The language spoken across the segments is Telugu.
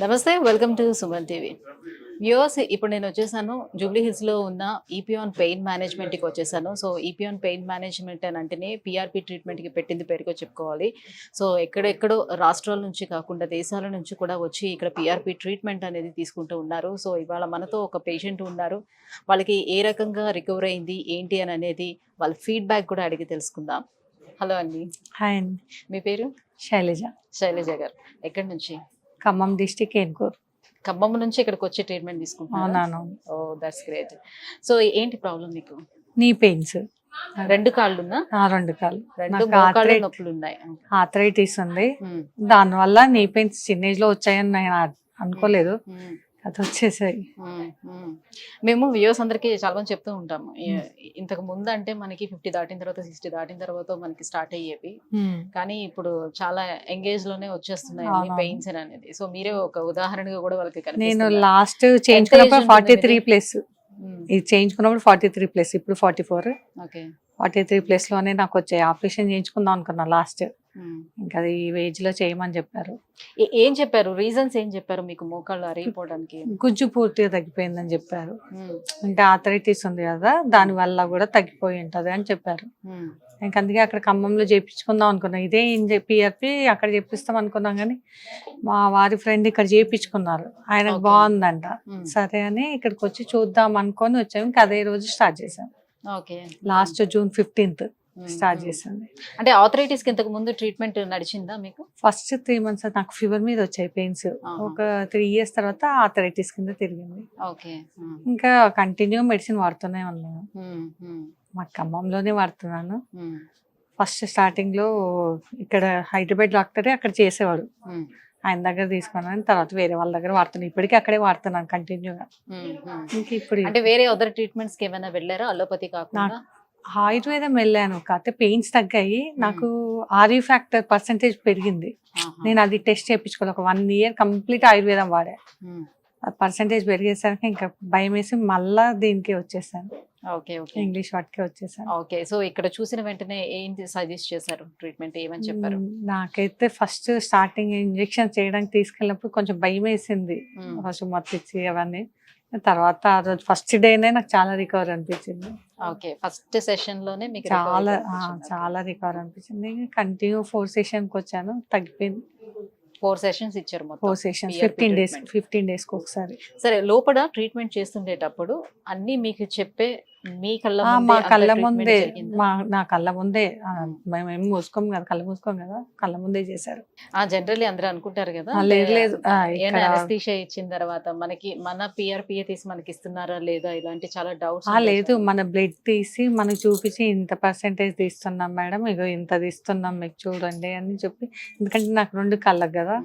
నమస్తే, welcome to Suman TV. Viewers, ఇప్పుడు నేను వచ్చేసాను జూబ్లీ హిల్స్లో ఉన్న ఈపియాన్ పెయిన్ మేనేజ్మెంట్కి వచ్చేసాను. సో ఈపియాన్ పెయిన్ మేనేజ్మెంట్ అని అంటేనే పిఆర్పి ట్రీట్మెంట్కి పెట్టింది పేరుగా చెప్పుకోవాలి. సో ఎక్కడెక్కడో రాష్ట్రాల నుంచి కాకుండా దేశాల నుంచి కూడా వచ్చి ఇక్కడ పిఆర్పి ట్రీట్మెంట్ అనేది తీసుకుంటూ ఉన్నారు. సో ఇవాళ మనతో ఒక పేషెంట్ ఉన్నారు. వాళ్ళకి ఏ రకంగా రికవర్ అయింది ఏంటి అని అనేది వాళ్ళ ఫీడ్బ్యాక్ కూడా అడిగి తెలుసుకుందాం. హలో అండి, హాయ్ అండి, మీ పేరు? శైలజ, శైలజ గారు. ఎక్కడి నుంచి? ఖమ్మం డిస్టిక్ ఏన్కూర్. ఖమ్మం నుంచి ఇక్కడికి వచ్చి ట్రీట్మెంట్ తీసుకుంటున్నాను. అవునాను. Oh that's great. సో ఏంటి ప్రాబ్లం మీకు? నీ పెయిన్స్, రెండు కాళ్ళు ఉన్నా? రెండు కాళ్ళు, రెండు మోకాళ్ళ నొప్పులు ఉన్నాయి. ఆర్థరైటిస్ ఉంది. దానివల్ల నీ పెయిన్స్ చిన్న ఏజ్ లో వచ్చాయని నేను అనుకోలేదు, అది వచ్చేసాయి. మేము వ్యూవర్స్ అందరికి చాలా మంది చెప్తూ ఉంటాము, ఇంతకు ముందు అంటే మనకి 50 దాటిన తర్వాత 60 దాటిన తర్వాత మనకి స్టార్ట్ అయ్యేవి, కానీ ఇప్పుడు చాలా ఎంగేజ్ లోనే వచ్చేస్తున్నాయి పెయిన్స్ అనేది. సో మీరే ఒక ఉదాహరణగా కూడా వాళ్ళకి నేను లాస్ట్ చేయించుకున్నప్పుడు 43+, ఇది చేయించుకున్నప్పుడు 43+, ఇప్పుడు 44. ఓకే, 43+ లోనే నాకు వచ్చాయి. ఆపరేషన్ చేయించుకుందాం అనుకున్నా లాస్ట్, ఇంకా అది ఈ ఏజ్ లో చేయమని చెప్పారు. ఏం చెప్పారు? రీజన్స్ ఏం చెప్పారు మీకు మోకాళ్ళు అరిగిపోవడానికి? గుజ్జు పూర్తిగా తగ్గిపోయిందని చెప్పారు. అంటే ఆర్థరైటిస్ ఉంది కదా, దాని వల్ల కూడా తగ్గిపోయి ఉంటది అని చెప్పారు. ఇంకా అందుకే అక్కడ ఖమ్మంలో చేయించుకుందాం అనుకున్నాం. ఇదే పిఆర్పి అక్కడ చేపిస్తాం అనుకున్నాం, కానీ మా వారి ఫ్రెండ్ ఇక్కడ చేయించుకున్నారు, ఆయనకు బాగుందంట. సరే అని ఇక్కడికి వచ్చి చూద్దాం అనుకొని వచ్చాము. ఇంకా అదే రోజు స్టార్ట్ చేసాం. లాస్ట్ June 15th స్టార్ట్ చేసింది. అంటే ఆర్థరైటిస్ కి ఇంతకు ముందు ట్రీట్మెంట్ నడిచిందా మీకు? ఫస్ట్ 3 months నాకు ఫీవర్ మీద వచ్చాయి పెయిన్స్. ఒక 3 years తర్వాత ఆర్థరైటిస్ కింద తిరిగింది. ఇంకా కంటిన్యూ మెడిసిన్ వాడుతూనే ఉన్నాను. మా ఖమ్మంలోనే వాడుతున్నాను. ఫస్ట్ స్టార్టింగ్ లో ఇక్కడ హైదరాబాద్ డాక్టరే అక్కడ చేసేవాడు, ఆయన దగ్గర తీసుకున్నాను. తర్వాత వేరే వాళ్ళ దగ్గర వాడుతున్నాను. ఇప్పటికీ అక్కడే వాడుతున్నాను కంటిన్యూగా. ఇంకా ఇప్పుడు అంటే వేరే అదర్ ట్రీట్మెంట్స్ కి ఏమైనా వెళ్ళారా అలోపతి కాకుండా? ఆయుర్వేదం వెళ్ళాను, కాకపోతే పెయిన్స్ తగ్గాయి. నాకు ఆర్యూ ఫ్యాక్టర్ పర్సెంటేజ్ పెరిగింది. నేను అది టెస్ట్ చేయించుకోవాలి. ఒక 1 year కంప్లీట్ ఆయుర్వేదం వాడా. పర్సెంటేజ్ పెరిగేసరికి ఇంకా భయం వేసి మళ్ళా దీనికి వచ్చేసాను. ఇంగ్లీష్ వాటికి వచ్చేసాను. ఓకే, సో ఇక్కడ చూసిన వెంటనే ఏంటి సజెస్ట్ చేశారు ట్రీట్మెంట్? ఏమని చెప్పారు? నాకైతే ఫస్ట్ స్టార్టింగ్ ఇంజెక్షన్ చేయడానికి తీసుకెళ్ళినప్పుడు కొంచెం భయం వేసింది, ఫస్ట్ మత్తిచ్చి అవన్నీ. తర్వాత ఆ రోజు ఫస్ట్ డేనే నాకు చాలా రికవర్ అనిపించింది. ఓకే, ఫస్ట్ సెషన్ లోనే మీకు చాలా రికవర్ అనిపించింది. కంటిన్యూ 4 sessions వచ్చాను, తగ్గిపోయింది. 4 sessions ఇచ్చారు మొత్తం? 4 sessions, 15 days ఒకసారి. సరే, లోపల ట్రీట్మెంట్ చేస్తుండేటప్పుడు అన్ని మీకు చెప్పే మీ మా కళ్ళ ముందే, నా కళ్ళ ముందే, మేము మూసుకోం కదా, కళ్ళు మూసుకోం కదా, కళ్ళ ముందే చేశారు. జనరల్లీ అందరూ అనుకుంటారు కదా, లేదు అనస్థీషియా ఇచ్చిన తర్వాత మనకి మన పిఆర్పిఏ తీసి మనకి ఇస్తున్నారా లేదా ఇలాంటి చాలా డౌట్స్. లేదు, మన బ్లడ్ తీసి మనకు చూపించి ఇంత పర్సెంటేజ్ తీస్తున్నాం మేడం, ఇగో ఇంత తీస్తున్నాం మీకు చూడండి అని చెప్పి, ఎందుకంటే నాకు 2 కళ్ళకు కదా,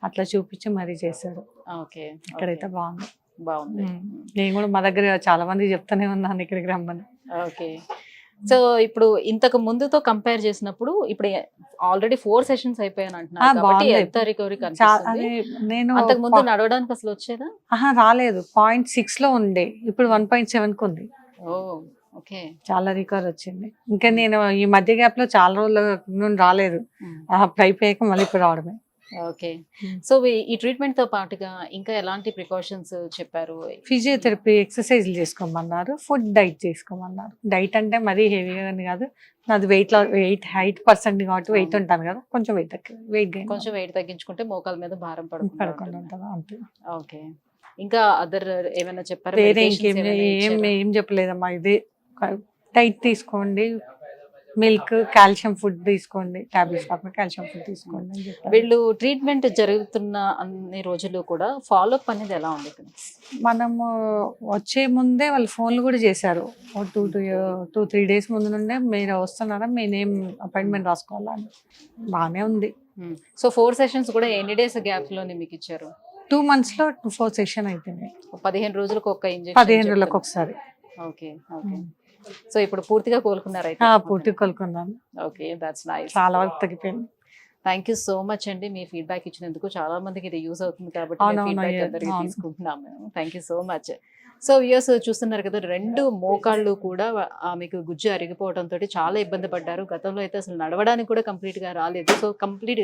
అట్లా చూపించి మరీ చేశాడు. ఓకే, ఇక్కడైతే బాగుంది. నేను కూడా మా దగ్గర చాలా మంది చెప్తానే ఉన్నాను ఇక్కడికి రమ్మని. ఓకే, సో ఇప్పుడు ఇంతకు ముందుతో కంపేర్ చేసినప్పుడు ఇప్పుడు ఆల్రెడీ 4 sessions అయిపోయాను అంటున్నారు కాబట్టి ఎంత రికవరీ కనిపిస్తుంది? నేను అంతకు ముందు నడవడానికి అసలు వచ్చేదా? రాలేదు, 0.6 లో ఉండే, ఇప్పుడు 1.7 కు ఉంది. ఓకే, చాలా రికవర్ వచ్చింది. ఇంకా నేను ఈ మధ్య గ్యాప్ లో చాలా రోజుల నుండి రాలేదు, అప్పుడు అయిపోయాక మళ్ళీ ఇప్పుడు రావడమే. ఓకే, సో ఈ ట్రీట్మెంట్ తో పాటుగా ఇంకా ఎలాంటి ప్రికాషన్స్ చెప్పారు? ఫిజియోథెరపీ ఎక్సర్సైజ్లు చేసుకోమన్నారు, ఫుడ్ డైట్ చేసుకోమన్నారు. డైట్ అంటే మరీ హెవీగా కాదు, నాది హైట్ పర్సెంట్ కాబట్టి వెయిట్ ఉంటాను కదా, కొంచెం వెయిట్ తగ్గించుకుంటే మోకాల మీద భారం పడకుండా ఉంటుంది అంతే. ఓకే, ఇంకా అదర్ ఏమైనా చెప్పారు? వేరే ఏం చెప్పలేదమ్మా, ఇదే డైట్ తీసుకోండి, మిల్క్, కాల్షియం ఫుడ్ తీసుకోండి, టాబ్లెట్స్ కాకుండా కాల్షియం ఫుడ్ తీసుకోండి. వీళ్ళు ట్రీట్మెంట్ జరుగుతున్న అన్ని రోజులు కూడా ఫాలో అప్ అనేది ఎలా ఉంది? మనము వచ్చే ముందే వాళ్ళు ఫోన్లు కూడా చేశారు, 2-3 days ముందు నుండే మీరు వస్తున్నారా, మీ నేమ్ అపాయింట్మెంట్ రాసుకోవాలని. బాగానే ఉంది. సో 4 sessions కూడా ఎన్ని డేస్ గ్యాప్ లోనే మీకు ఇచ్చారు? 2 months లో 4 sessions అయిపోయినాయి. 15 రోజులకు ఒక ఇంజెక్షన్? 15 రోజులకు ఒకసారి. ఓకే, సో ఇప్పుడు పూర్తిగా కోలుకున్నారు అయితే? పూర్తిగా కోలుకున్నాను. Okay, that's nice. చాలా వరకు తగ్గిపోయింది. థ్యాంక్ యూ సో మచ్ అండి, మీ ఫీడ్బ్యాక్ ఇచ్చినందుకు. చాలా మందికి ఇది యూజ్ అవుతుంది కాబట్టి తీసుకుంటున్నాము. Thank you so much. So viewers చూస్తున్నారు కదా, 2 మోకాళ్ళు కూడా ఆమెకు గుజ్జు అరిగిపోవడంతో చాలా ఇబ్బంది పడ్డారు. గతంలో అయితే అసలు నడవడానికి కూడా కంప్లీట్గా రాలేదు. సో కంప్లీట్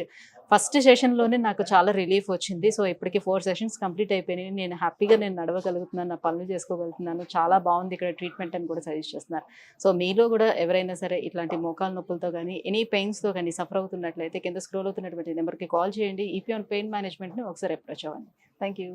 ఫస్ట్ సెషన్లోనే నాకు చాలా రిలీఫ్ వచ్చింది. సో ఇప్పటికి 4 సెషన్స్ కంప్లీట్ అయిపోయినాయి. నేను హ్యాపీగా నడవగలుగుతున్నాను, నా పనులు చేసుకోగలుగుతున్నాను, చాలా బాగుంది ఇక్కడ ట్రీట్మెంట్ అని కూడా సజెస్ట్ చేస్తున్నారు. సో మీలో కూడా ఎవరైనా సరే ఇట్లాంటి మోకాళ్ళ నొప్పులతో కానీ ఎనీ పెయిన్స్తో కానీ సఫర్ అవుతున్నట్లయితే కింద స్క్రోల్ అవుతున్నటువంటి నెంబర్కి కాల్ చేయండి. ఈపీఆన్ పెయిన్ మేనేజ్మెంట్ని ఒకసారి అప్రోచ్ అవ్వండి. Thank you.